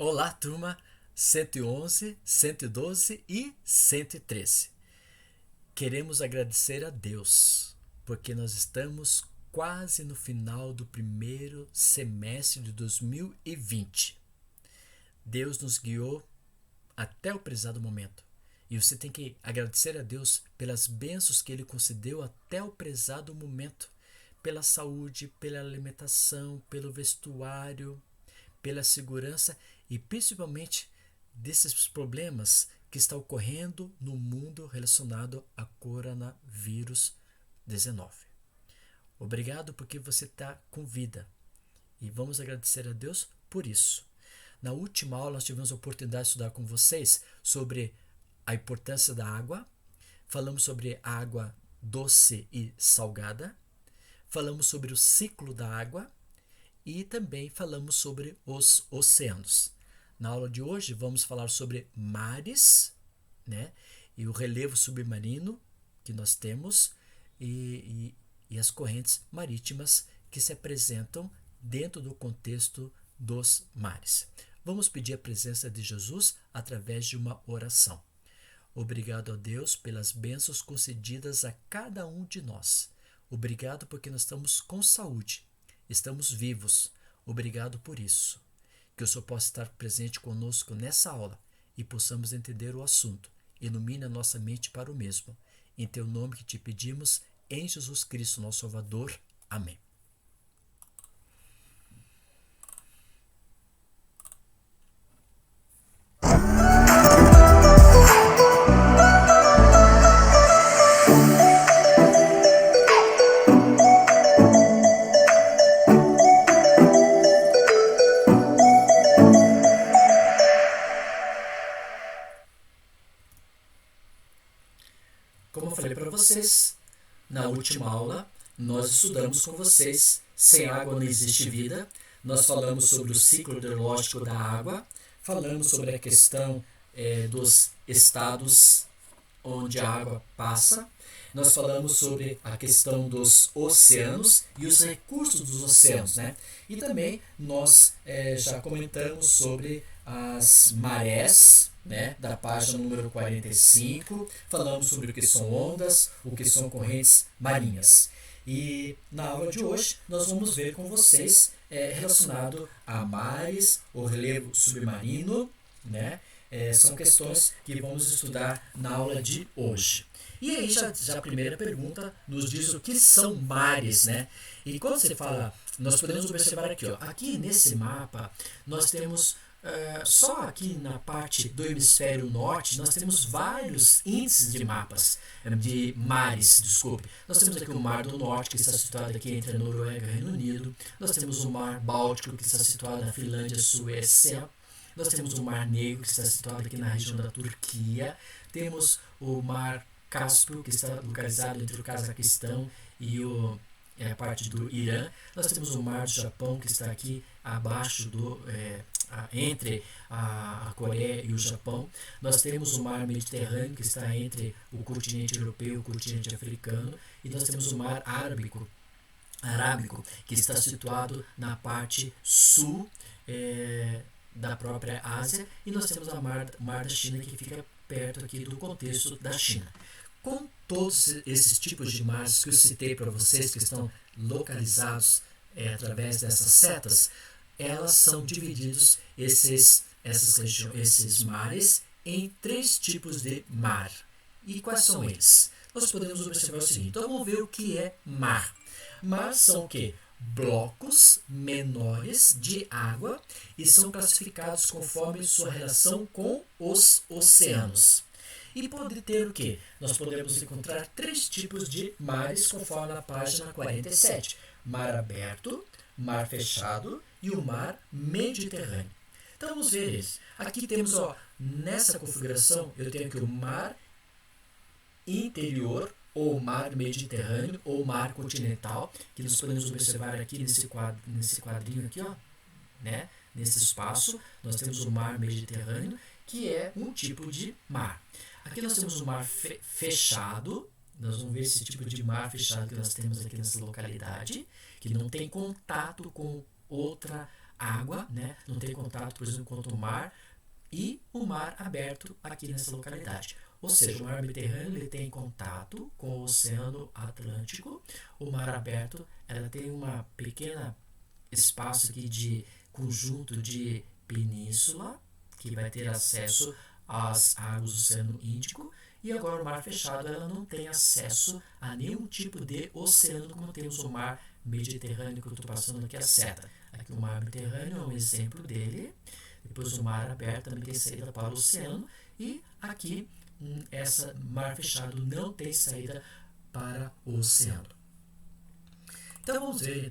Olá, turma 111, 112 e 113. Queremos agradecer a Deus, porque nós estamos quase no final do primeiro semestre de 2020. Deus nos guiou até o prezado momento. E você tem que agradecer a Deus pelas bênçãos que Ele concedeu até o prezado momento. Pela saúde, pela alimentação, pelo vestuário, pela segurança e principalmente desses problemas que está ocorrendo no mundo relacionado a coronavírus 19. Obrigado porque você está com vida e vamos agradecer a Deus por isso. Na última aula nós tivemos a oportunidade de estudar com vocês sobre a importância da água, falamos sobre a água doce e salgada, falamos sobre o ciclo da água e também falamos sobre os oceanos. Na aula de hoje vamos falar sobre mares, né, e o relevo submarino que nós temos e as correntes marítimas que se apresentam dentro do contexto dos mares. Vamos pedir a presença de Jesus através de uma oração. Obrigado a Deus pelas bênçãos concedidas a cada um de nós. Obrigado porque nós estamos com saúde. Estamos vivos. Obrigado por isso. Que o Senhor possa estar presente conosco nessa aula e possamos entender o assunto. Ilumine a nossa mente para o mesmo. Em teu nome que te pedimos, em Jesus Cristo, nosso Salvador. Amém. Como eu falei para vocês, na última aula, nós estudamos com vocês Sem Água Não Existe Vida. Nós falamos sobre o ciclo hidrológico da água, falamos sobre a questão dos estados onde a água passa. Nós falamos sobre a questão dos oceanos e os recursos dos oceanos, né? E também nós já comentamos sobre as marés, né? Da página número 45. Falamos sobre o que são ondas, o que são correntes marinhas. E na aula de hoje nós vamos ver com vocês relacionado a mares, o relevo submarino, né? São questões que vamos estudar na aula de hoje. E aí já a primeira pergunta nos diz o que são mares, né? E quando você fala, nós podemos observar aqui, ó, aqui nesse mapa nós temos só aqui na parte do hemisfério norte nós temos vários índices de mares, desculpe. Nós temos aqui o Mar do Norte, que está situado aqui entre a Noruega e o Reino Unido. Nós temos o Mar Báltico, que está situado na Finlândia e Suécia. Nós temos o Mar Negro, que está situado aqui na região da Turquia. Temos o Mar Cáspio, que está localizado entre o Cazaquistão e a parte do Irã. Nós temos o Mar do Japão, que está aqui abaixo entre a Coreia e o Japão. Nós temos o Mar Mediterrâneo, que está entre o continente europeu e o continente africano. E nós temos o Mar Arábico, que está situado na parte sul da própria Ásia, e nós temos o mar da China, que fica perto aqui do contexto da China. Com todos esses tipos de mares que eu citei para vocês, que estão localizados através dessas setas, elas são divididos esses mares em 3 tipos de mar. E quais são eles? Nós podemos observar o seguinte. Então vamos ver o que é mar. Mar são o quê? Blocos menores de água e são classificados conforme sua relação com os oceanos. E pode ter o quê? Nós podemos encontrar 3 tipos de mares conforme a página 47. Mar aberto, mar fechado e o mar Mediterrâneo. Então vamos ver eles. Aqui temos, nessa configuração, eu tenho aqui o mar interior, ou mar Mediterrâneo, ou mar continental, que nós podemos observar aqui nesse quadrinho aqui, né? Nesse espaço, nós temos o mar Mediterrâneo, que é um tipo de mar. Aqui nós temos o mar fechado. Nós vamos ver esse tipo de mar fechado que nós temos aqui nessa localidade, que não tem contato com outra água, né? Não tem contato, por exemplo, com o mar, e o mar aberto aqui nessa localidade. Ou seja, o mar Mediterrâneo ele tem contato com o Oceano Atlântico. O mar aberto ela tem uma pequena espaço aqui de conjunto de península, que vai ter acesso às águas do Oceano Índico. E agora o mar fechado ela não tem acesso a nenhum tipo de oceano, como temos o mar Mediterrâneo, que eu estou passando aqui a seta. Aqui o mar Mediterrâneo é um exemplo dele. Depois o mar aberto também tem saída para o oceano. E aqui, essa mar fechado não tem saída para o oceano. Então vamos ver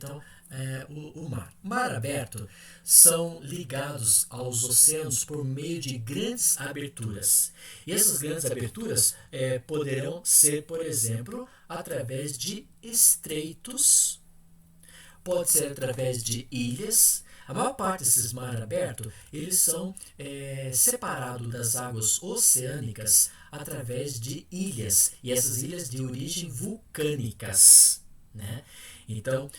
o mar. Mar aberto são ligados aos oceanos por meio de grandes aberturas. E essas grandes aberturas poderão ser, por exemplo, através de estreitos, pode ser através de ilhas. A maior parte desses mar aberto, eles são separados das águas oceânicas através de ilhas, e essas ilhas de origem vulcânicas, né? Então,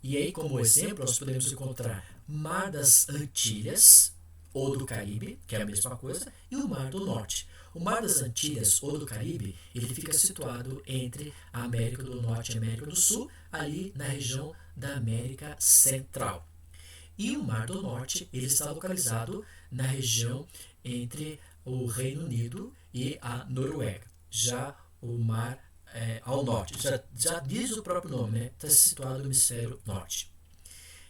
e aí como exemplo, nós podemos encontrar Mar das Antilhas, ou do Caribe, que é a mesma coisa, e o Mar do Norte. O Mar das Antilhas, ou do Caribe, ele fica situado entre a América do Norte e a América do Sul, ali na região da América Central. E o Mar do Norte, ele está localizado na região entre o Reino Unido e a Noruega. Já o mar ao norte, já diz o próprio nome, né? Está situado no hemisfério norte.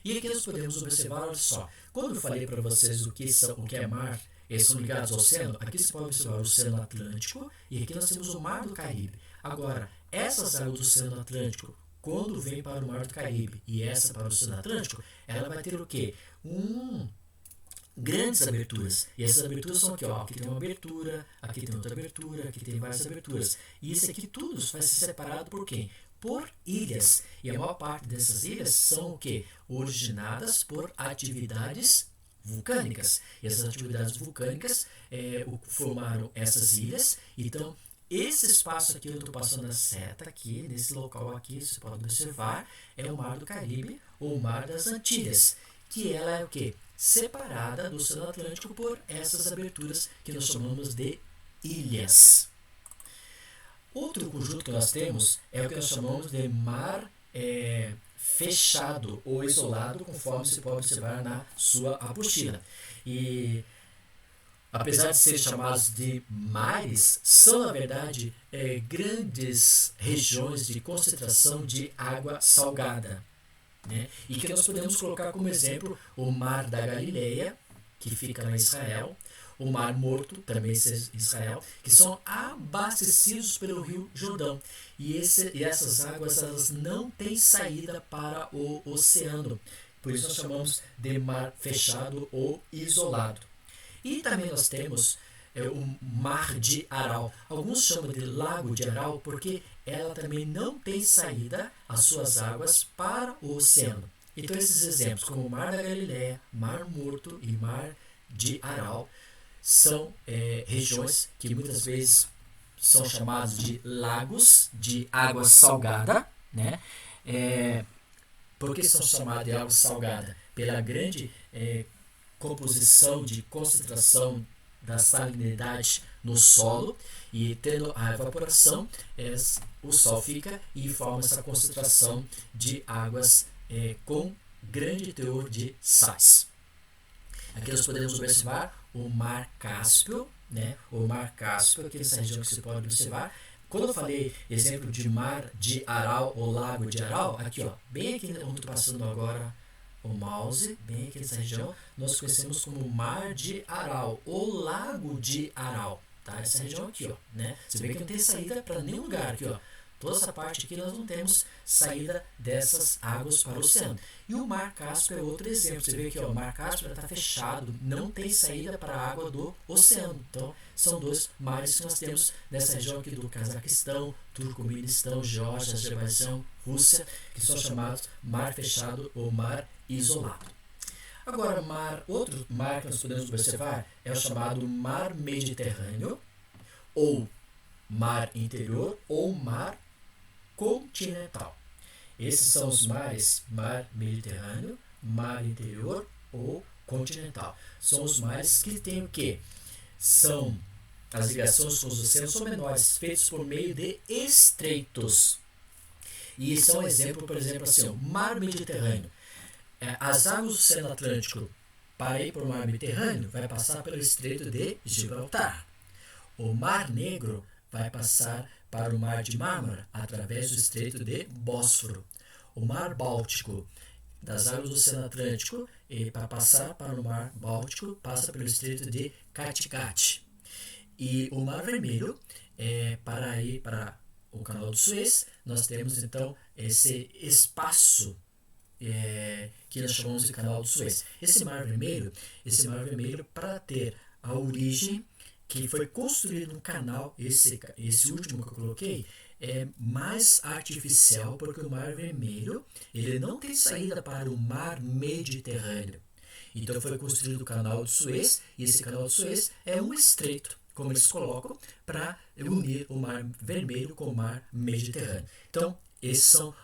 E aqui nós podemos observar, olha só, quando eu falei para vocês o que é mar, eles são ligados ao oceano, aqui você pode observar o Oceano Atlântico e aqui nós temos o Mar do Caribe. Agora, essas águas do Oceano Atlântico, quando vem para o Mar do Caribe e essa para o Oceano Atlântico, ela vai ter o quê? Grandes aberturas. E essas aberturas são aqui, ó. Aqui tem uma abertura, aqui tem outra abertura, aqui tem várias aberturas. E isso aqui tudo vai ser separado por quem? Por ilhas. E a maior parte dessas ilhas são o quê? Originadas por atividades vulcânicas. E essas atividades vulcânicas formaram essas ilhas. Então, esse espaço aqui eu estou passando a seta aqui, nesse local aqui, você pode observar, é o Mar do Caribe ou o Mar das Antilhas, que ela é o quê? Separada do Oceano Atlântico por essas aberturas que nós chamamos de ilhas. Outro conjunto que nós temos é o que nós chamamos de mar fechado ou isolado, conforme se pode observar na sua apostila. E apesar de serem chamados de mares, são na verdade grandes regiões de concentração de água salgada, né? E que nós podemos colocar como exemplo o Mar da Galileia, que fica na Israel, o Mar Morto, também em Israel, que são abastecidos pelo Rio Jordão. E essas águas elas não têm saída para o oceano. Por isso nós chamamos de mar fechado ou isolado. E também nós temos o Mar de Aral. Alguns chamam de Lago de Aral porque ela também não tem saída, as suas águas, para o oceano. Então esses exemplos, como o Mar da Galileia, Mar Morto e Mar de Aral, são regiões que muitas vezes são chamados de lagos de água salgada, né? Por que são chamados de água salgada? Pela grande composição de concentração da salinidade no solo, e tendo a evaporação, o sol fica e forma essa concentração de águas com grande teor de sais. Aqui nós podemos observar o Mar Cáspio, né? O Mar Cáspio, aqui nessa região que você pode observar. Quando eu falei exemplo de Mar de Aral ou Lago de Aral, aqui ó, bem aqui onde estou passando agora o mouse, bem aqui nessa região, nós conhecemos como Mar de Aral ou Lago de Aral, tá? Essa região aqui, ó, né? Você vê que não tem saída para nenhum lugar aqui, ó. Toda essa parte aqui nós não temos saída dessas águas para o oceano. E o Mar Cáspio é outro exemplo. Você vê aqui, ó, o Mar Cáspio está fechado, não tem saída para a água do oceano. Então, são dois mares que nós temos nessa região aqui do Cazaquistão, Turcomenistão, Geórgia, Azerbaijão, Rússia, que são chamados mar fechado ou mar isolado. Agora, outro mar que nós podemos observar é o chamado Mar Mediterrâneo, ou Mar Interior, ou Mar Continental. Esses são os mares: Mar Mediterrâneo, mar interior ou continental. São os mares que têm o quê? São as ligações com os oceanos são menores, feitos por meio de estreitos. E são exemplo, por exemplo, assim, o mar Mediterrâneo. As águas do Oceano Atlântico para ir para o mar Mediterrâneo vai passar pelo Estreito de Gibraltar. O Mar Negro vai passar para o Mar de Mármara através do Estreito de Bósforo. O Mar Báltico, das águas do Oceano Atlântico, e para passar para o Mar Báltico, passa pelo Estreito de Kattegat. E o Mar Vermelho, para ir para o Canal do Suez, nós temos então esse espaço que nós chamamos de Canal do Suez. Esse Mar Vermelho, para ter a origem que foi construído um canal, esse último que eu coloquei, é mais artificial, porque o Mar Vermelho ele não tem saída para o Mar Mediterrâneo. Então foi construído o Canal do Suez, e esse Canal do Suez é um estreito, como eles colocam, para unir o Mar Vermelho com o Mar Mediterrâneo. Então, esses são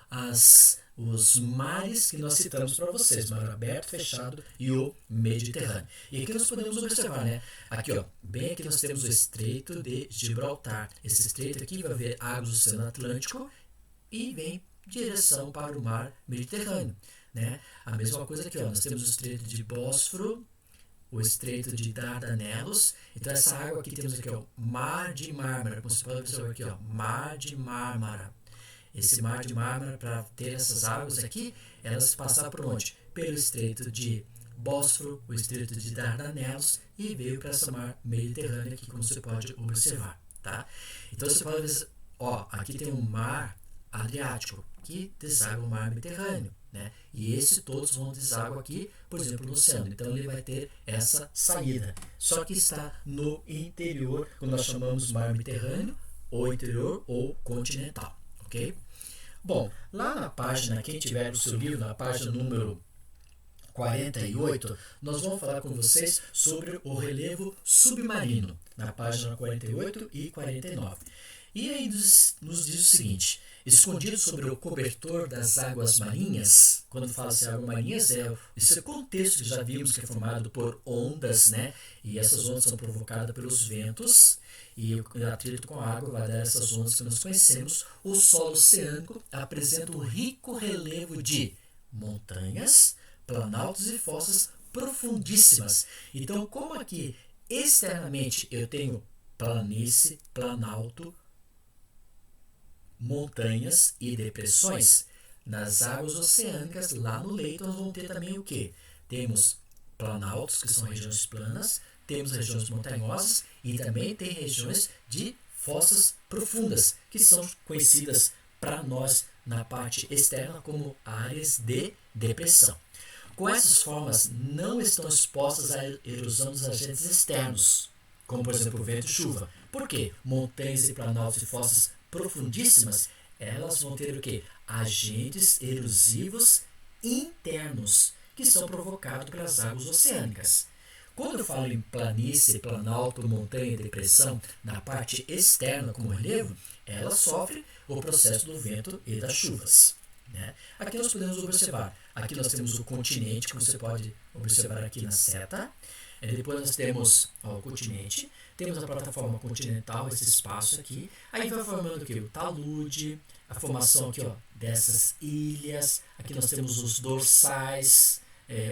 os mares que nós citamos para vocês, mar aberto, fechado e o Mediterrâneo. E aqui nós podemos observar, né? Aqui, ó, bem aqui nós temos o Estreito de Gibraltar. Esse estreito aqui vai ver águas do Oceano Atlântico e vem em direção para o mar Mediterrâneo, né? A mesma coisa aqui, ó, nós temos o Estreito de Bósforo, o Estreito de Dardanelos. Então essa água aqui temos aqui, ó, Mar de Mármara. Como você pode observar aqui, ó, Mar de Mármara. Esse Mar de Mármara, para ter essas águas aqui, elas passaram por onde? Pelo Estreito de Bósforo, o Estreito de Dardanelos, e veio para essa Mar Mediterrânea aqui, como você pode observar, tá? Então você pode ver, ó, aqui tem um Mar Adriático que deságua o Mar Mediterrâneo, né? E esses todos vão deságua aqui, por exemplo, no oceano. Então ele vai ter essa saída. Só que está no interior, como nós chamamos Mar Mediterrâneo, ou interior ou continental. Ok? Bom, lá na página, quem tiver o seu livro, na página número 48, nós vamos falar com vocês sobre o relevo submarino, na página 48 e 49. E aí nos diz o seguinte: escondido sobre o cobertor das águas marinhas. Quando fala-se águas marinhas, esse contexto que já vimos que é formado por ondas, né? E essas ondas são provocadas pelos ventos, e o atrito com a água vai dar essas ondas que nós conhecemos. O solo oceânico apresenta um rico relevo de montanhas, planaltos e fossas profundíssimas. Então, como aqui externamente eu tenho planície, planalto, montanhas e depressões, nas águas oceânicas, lá no leito, nós vamos ter também o que? Temos planaltos, que são regiões planas, temos regiões montanhosas e também tem regiões de fossas profundas, que são conhecidas para nós na parte externa como áreas de depressão. Com essas formas, não estão expostas à erosão dos agentes externos, como por exemplo o vento e chuva. Por quê? Montanhas e planaltos e fossas profundíssimas, elas vão ter o quê? Agentes erosivos internos, que são provocados pelas águas oceânicas. Quando eu falo em planície, planalto, montanha e depressão, na parte externa como relevo, ela sofre o processo do vento e das chuvas, né? Aqui nós podemos observar, aqui nós temos o continente, que você pode observar aqui na seta. Depois nós temos o continente, temos a plataforma continental, esse espaço aqui. Aí vai formando aqui o talude, a formação aqui, ó, dessas ilhas. Aqui nós temos os dorsais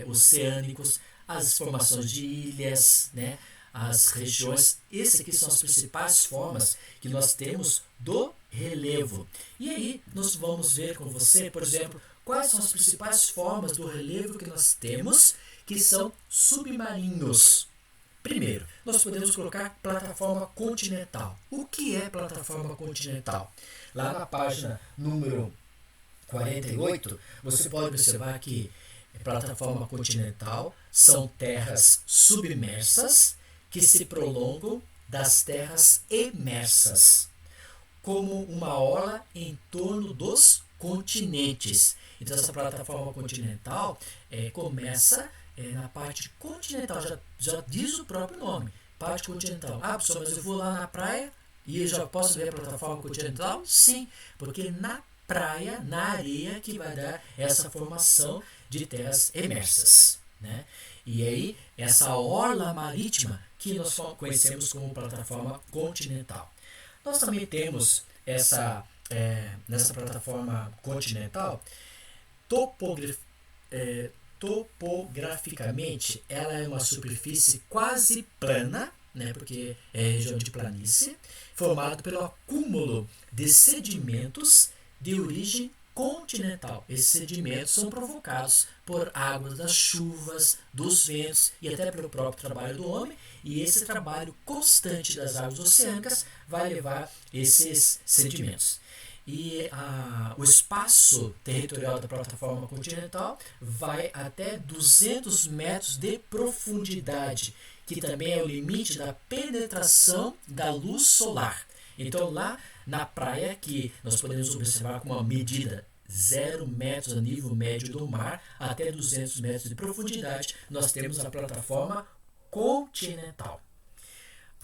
oceânicos, as formações de ilhas, né? As regiões. Essas aqui são as principais formas que nós temos do relevo. E aí nós vamos ver com você, por exemplo, quais são as principais formas do relevo que nós temos, que são submarinos. Primeiro, nós podemos colocar plataforma continental. O que é plataforma continental? Lá na página número 48, você pode observar que plataforma continental são terras submersas que se prolongam das terras emersas, como uma orla em torno dos continentes. Então essa plataforma continental começa na parte continental, já diz o próprio nome, parte continental. Ah, professor, mas eu vou lá na praia e eu já posso ver a plataforma continental? Sim, porque na praia, na areia, que vai dar essa formação de terras emersas, né? E aí, essa orla marítima que nós conhecemos como plataforma continental. Nós também temos nessa plataforma continental, topograficamente, ela é uma superfície quase plana, né, porque é região de planície, formado pelo acúmulo de sedimentos de origem continental. Esses sedimentos são provocados por águas das chuvas, dos ventos e até pelo próprio trabalho do homem, e esse trabalho constante das águas oceânicas vai levar esses sedimentos. E o espaço territorial da plataforma continental vai até 200 metros de profundidade, que também é o limite da penetração da luz solar. Então, lá na praia, que nós podemos observar com uma medida 0 metros a nível médio do mar, até 200 metros de profundidade, nós temos a plataforma continental.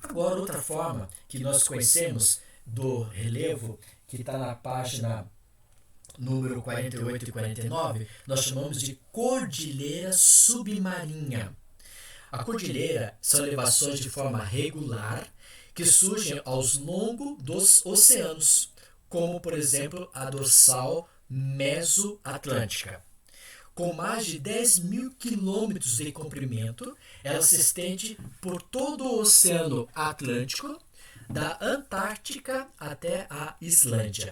Agora, outra forma que nós conhecemos do relevo, que está na página número 48 e 49, nós chamamos de cordilheira submarinha. A cordilheira são elevações de forma regular que surgem aos longos dos oceanos, como, por exemplo, a dorsal mesoatlântica. Com mais de 10 mil quilômetros de comprimento, ela se estende por todo o Oceano Atlântico, da Antártica até a Islândia.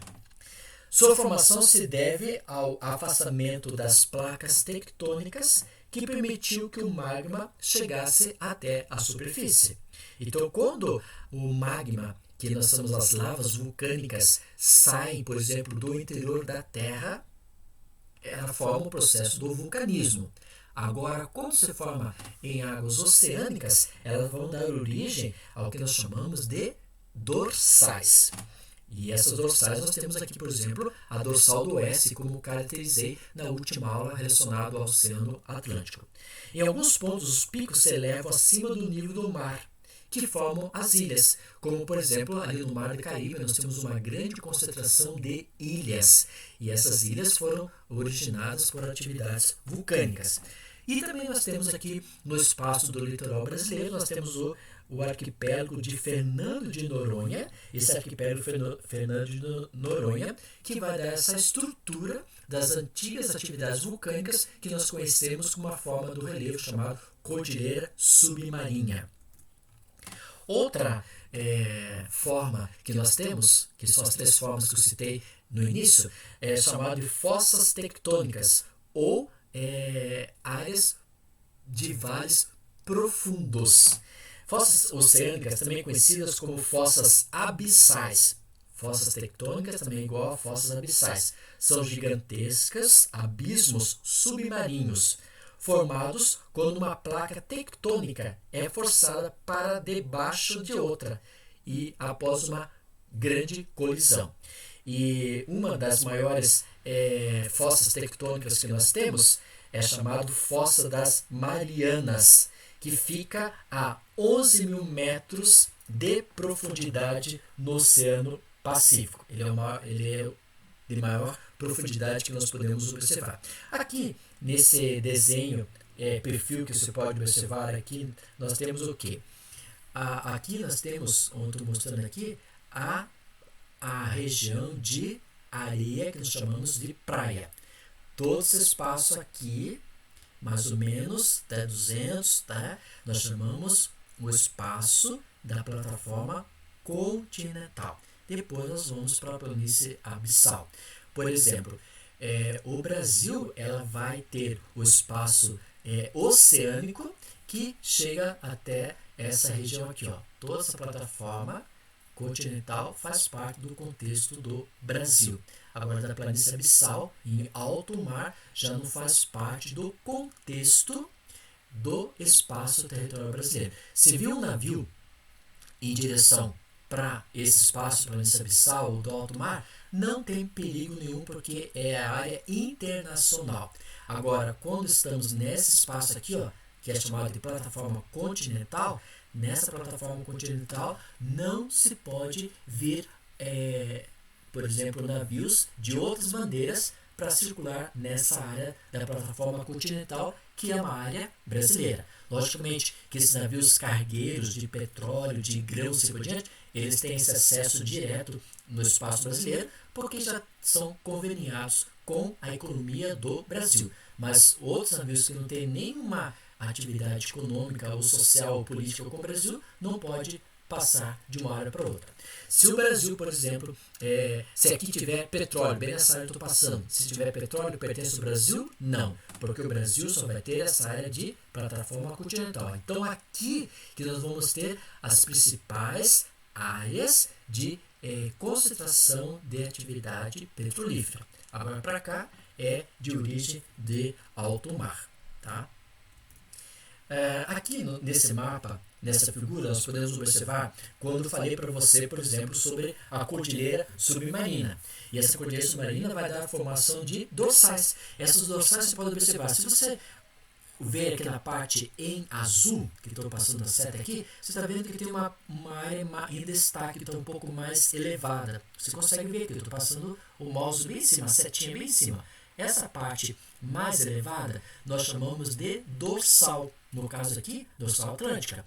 Sua formação se deve ao afastamento das placas tectônicas que permitiu que o magma chegasse até a superfície. Então, quando o magma, que nós chamamos as lavas vulcânicas, saem, por exemplo, do interior da Terra, ela forma o processo do vulcanismo. Agora, quando se forma em águas oceânicas, elas vão dar origem ao que nós chamamos de dorsais. E essas dorsais nós temos aqui, por exemplo, a dorsal do oeste, como caracterizei na última aula relacionada ao Oceano Atlântico. Em alguns pontos, os picos se elevam acima do nível do mar, que formam as ilhas, como, por exemplo, ali no Mar do Caribe, nós temos uma grande concentração de ilhas, e essas ilhas foram originadas por atividades vulcânicas. E também nós temos aqui no espaço do litoral brasileiro, nós temos o arquipélago de Fernando de Noronha, esse arquipélago Fernando de Noronha, que vai dar essa estrutura das antigas atividades vulcânicas que nós conhecemos como uma forma do relevo chamado cordilheira submarinha. Outra forma que nós temos, que são as 3 formas que eu citei no início, é chamada de fossas tectônicas ou áreas de vales profundos. Fossas oceânicas, também conhecidas como fossas abissais. Fossas tectônicas, também igual a fossas abissais. São gigantescas abismos submarinos, formados quando uma placa tectônica é forçada para debaixo de outra e após uma grande colisão. E uma das maiores fossas tectônicas que nós temos é chamada Fossa das Marianas, que fica a 11 mil metros de profundidade no Oceano Pacífico. Ele é de maior profundidade que nós podemos observar. Aqui, nesse desenho, perfil que você pode observar aqui, nós temos o quê? Aqui nós temos, onde estou mostrando aqui, a região de areia que nós chamamos de praia. Todo esse espaço aqui, mais ou menos, até 200, tá? Nós chamamos o espaço da plataforma continental. Depois nós vamos para a planície abissal. Por exemplo, o Brasil ela vai ter o espaço oceânico que chega até essa região aqui. Ó. Toda essa plataforma continental faz parte do contexto do Brasil. Agora, da planície abissal, em alto mar, já não faz parte do contexto do espaço territorial brasileiro. Se viu um navio em direção para esse espaço, planície abissal ou do alto mar, não tem perigo nenhum porque é a área internacional. Agora, quando estamos nesse espaço aqui, ó, que é chamado de plataforma continental, nessa plataforma continental não se pode vir, por exemplo, navios de outras bandeiras para circular nessa área da plataforma continental, que é uma área brasileira. Logicamente que esses navios cargueiros de petróleo, de grãos e por diante, eles têm esse acesso direto no espaço brasileiro, porque já são conveniados com a economia do Brasil. Mas outros navios que não têm nenhuma atividade econômica ou social ou política com o Brasil não pode passar de uma área para outra. Se o Brasil, por exemplo, se aqui tiver petróleo, bem nessa área eu estou passando, se tiver petróleo, pertence ao Brasil? Não, porque o Brasil só vai ter essa área de plataforma continental. Então aqui que nós vamos ter as principais áreas de concentração de atividade petrolífera. Agora para cá é de origem de alto mar. Tá? Aqui nesse mapa, nessa figura, nós podemos observar quando falei para você, por exemplo, sobre a cordilheira submarina. E essa cordilheira submarina vai dar a formação de dorsais. Essas dorsais você pode observar. Se você ver aqui na parte em azul, que estou passando a seta aqui, você está vendo que tem uma área em destaque que está um pouco mais elevada. Você consegue ver que eu estou passando o mouse bem em cima, a setinha bem em cima. Essa parte mais elevada nós chamamos de dorsal. No caso aqui, dorsal atlântica,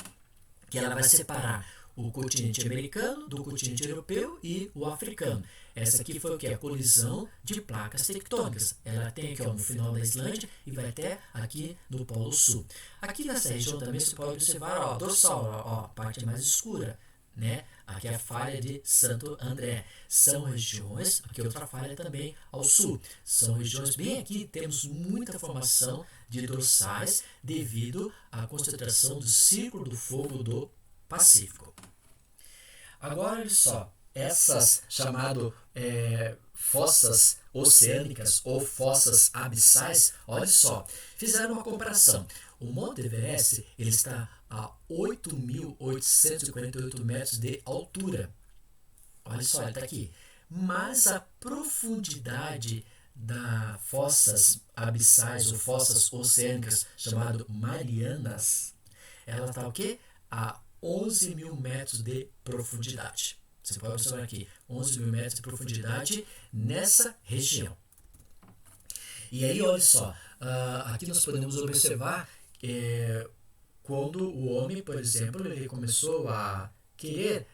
que ela vai separar o continente americano do continente europeu e o africano. Essa aqui foi o que? A colisão de placas tectônicas. Ela tem aqui no final da Islândia e vai até aqui no Polo Sul. Aqui nessa região também você pode observar, dorsal, a parte mais escura. Né? Aqui é a falha de Santo André. São regiões, aqui outra falha também ao sul. São regiões bem aqui, temos muita formação de dorsais devido à concentração do Círculo do Fogo do Pacífico. Agora, olha só, essas chamadas fossas oceânicas ou fossas abissais, olha só, fizeram uma comparação. O Monte Everest ele está a 8.848 metros de altura. Olha só, ele está aqui. Mas a profundidade das fossas abissais ou fossas oceânicas, chamado Marianas, ela está o quê? A 11.000 metros de profundidade. Você pode observar aqui, 11.000 metros de profundidade nessa região. E aí, olha só, aqui nós podemos observar quando o homem, por exemplo, ele começou a querer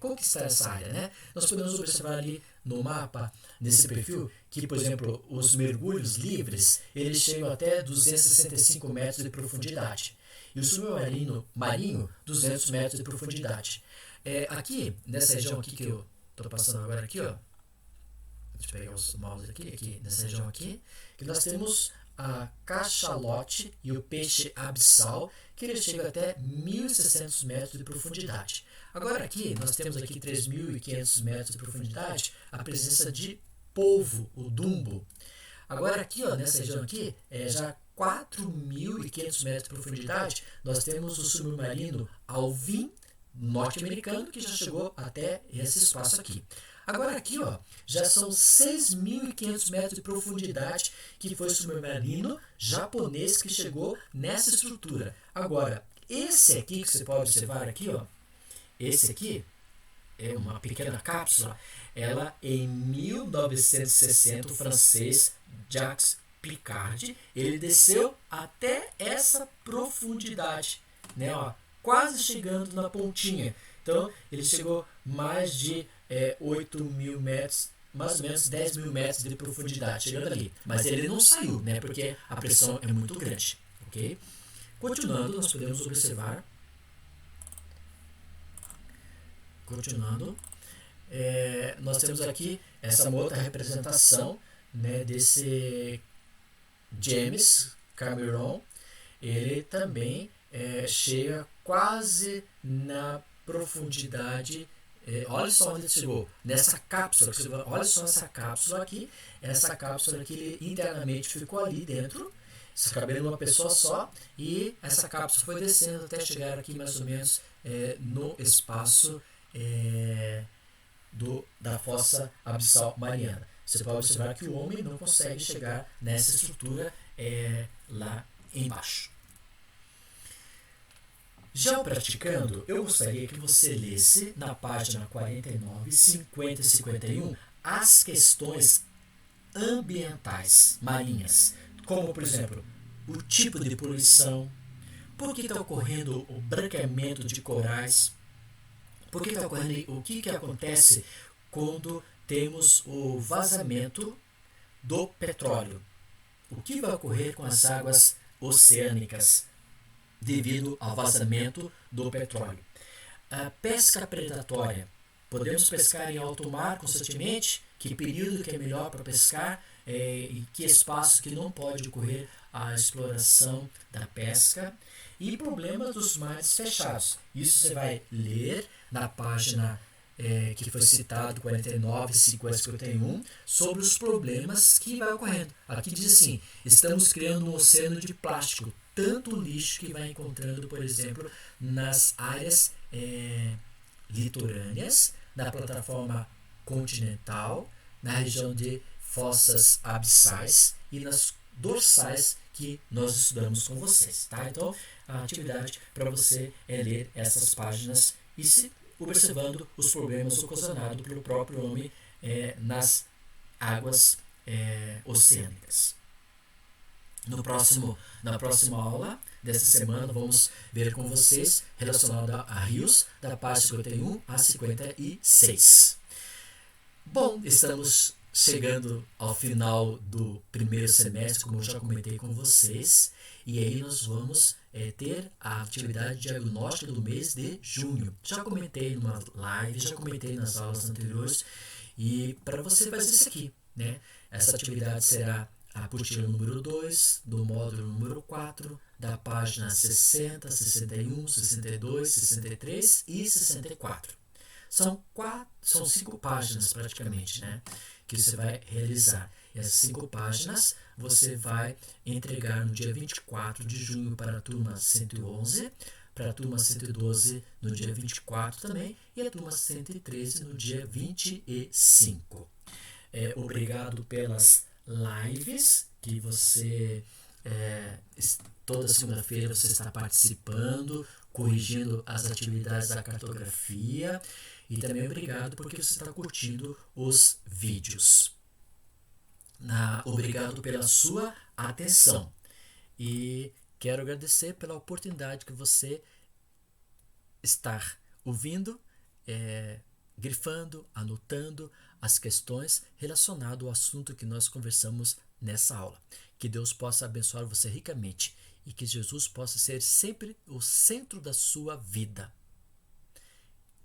conquistar essa área, né? Nós podemos observar ali no mapa, nesse perfil, que, por exemplo, os mergulhos livres, eles chegam até 265 metros de profundidade. E o submarino marinho, 200 metros de profundidade. Aqui, nessa região aqui que eu estou passando agora aqui, ó, deixa eu pegar os mouse aqui, nessa região aqui, que nós temos a cachalote e o peixe abissal, que ele chega até 1.600 metros de profundidade. Agora aqui, nós temos aqui 3.500 metros de profundidade, a presença de polvo, o dumbo. Agora aqui, ó, nessa região aqui, já 4.500 metros de profundidade, nós temos o submarino Alvin norte-americano, que já chegou até esse espaço aqui. Agora aqui, ó, já são 6.500 metros de profundidade, que foi o submarino japonês que chegou nessa estrutura. Agora, esse aqui que você pode observar aqui, ó, esse aqui é uma pequena cápsula. Ela, em 1960, o francês Jacques Piccard, ele desceu até essa profundidade, né, ó, quase chegando na pontinha. Então, ele chegou mais de 8.000 metros, mais ou menos 10.000 metros de profundidade, chegando ali. Mas ele não saiu, né, porque a pressão é muito grande. Okay? Continuando, nós podemos observar. Continuando, nós temos aqui essa outra representação, né, desse James Cameron. Ele também chega quase na profundidade. Olha só onde ele chegou, nessa cápsula. Olha só essa cápsula aqui. Essa cápsula aqui, ele internamente ficou ali dentro, se cabendo uma pessoa só, e essa cápsula foi descendo até chegar aqui mais ou menos no espaço da fossa abissal mariana. Você pode observar que o homem não consegue chegar nessa estrutura lá embaixo. Já o praticando, eu gostaria que você lesse na página 49, 50 e 51 as questões ambientais marinhas, como, por exemplo, o tipo de poluição, por que está ocorrendo o branqueamento de corais, por que está ocorrendo, o que acontece quando temos o vazamento do petróleo, o que vai ocorrer com as águas oceânicas devido ao vazamento do petróleo. A pesca predatória. Podemos pescar em alto mar constantemente? Que período que é melhor para pescar? E que espaço que não pode ocorrer a exploração da pesca? E problemas dos mares fechados. Isso você vai ler na página que foi citado, 49, 51, sobre os problemas que vai ocorrendo. Aqui diz assim, estamos criando um oceano de plástico, tanto lixo que vai encontrando, por exemplo, nas áreas litorâneas, na plataforma continental, na região de fossas abissais e nas dorsais que nós estudamos com vocês. Tá? Então, a atividade para você é ler essas páginas e se observando os problemas ocasionados pelo próprio homem nas águas oceânicas. Na próxima aula dessa semana, vamos ver com vocês relacionado a rios, da página 51 a 56. Bom, estamos chegando ao final do primeiro semestre, como eu já comentei com vocês, e aí nós vamos ter a atividade diagnóstica do mês de junho. Já comentei numa live, já comentei nas aulas anteriores, e para você fazer isso aqui, né? Essa atividade será a apostila número 2, do módulo número 4, da página 60, 61, 62, 63 e 64. São 5 páginas praticamente, né, que você vai realizar. E as 5 páginas você vai entregar no dia 24 de junho para a turma 111, para a turma 112 no dia 24 também, e a turma 113 no dia 25. Obrigado pelas lives que você toda segunda-feira você está participando, corrigindo as atividades da cartografia, e também obrigado porque você está curtindo os vídeos. Obrigado pela sua atenção e quero agradecer pela oportunidade que você está ouvindo, grifando, anotando as questões relacionadas ao assunto que nós conversamos nessa aula. Que Deus possa abençoar você ricamente e que Jesus possa ser sempre o centro da sua vida.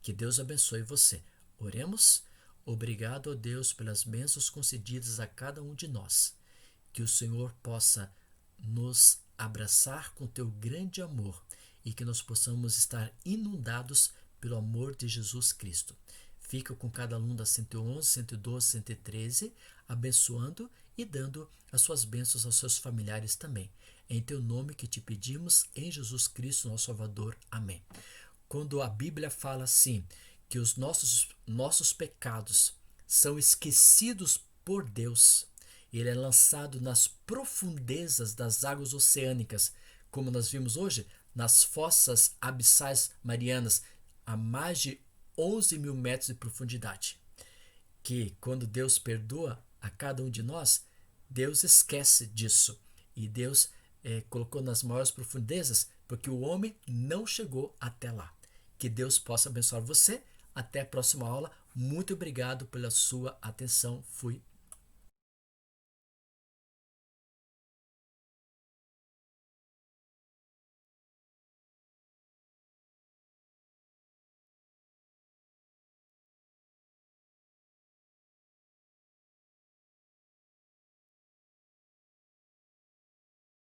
Que Deus abençoe você. Oremos. Obrigado a Deus pelas bênçãos concedidas a cada um de nós. Que o Senhor possa nos abraçar com teu grande amor e que nós possamos estar inundados pelo amor de Jesus Cristo. Fica com cada aluno da 111, 112, 113, abençoando e dando as suas bênçãos aos seus familiares também. É em teu nome que te pedimos, em Jesus Cristo, nosso Salvador. Amém. Quando a Bíblia fala assim, que os nossos pecados são esquecidos por Deus, ele é lançado nas profundezas das águas oceânicas, como nós vimos hoje, nas fossas abissais marianas, a mais de 11 mil metros de profundidade. Que quando Deus perdoa a cada um de nós, Deus esquece disso. E Deus colocou nas maiores profundezas porque o homem não chegou até lá. Que Deus possa abençoar você. Até a próxima aula. Muito obrigado pela sua atenção. Fui.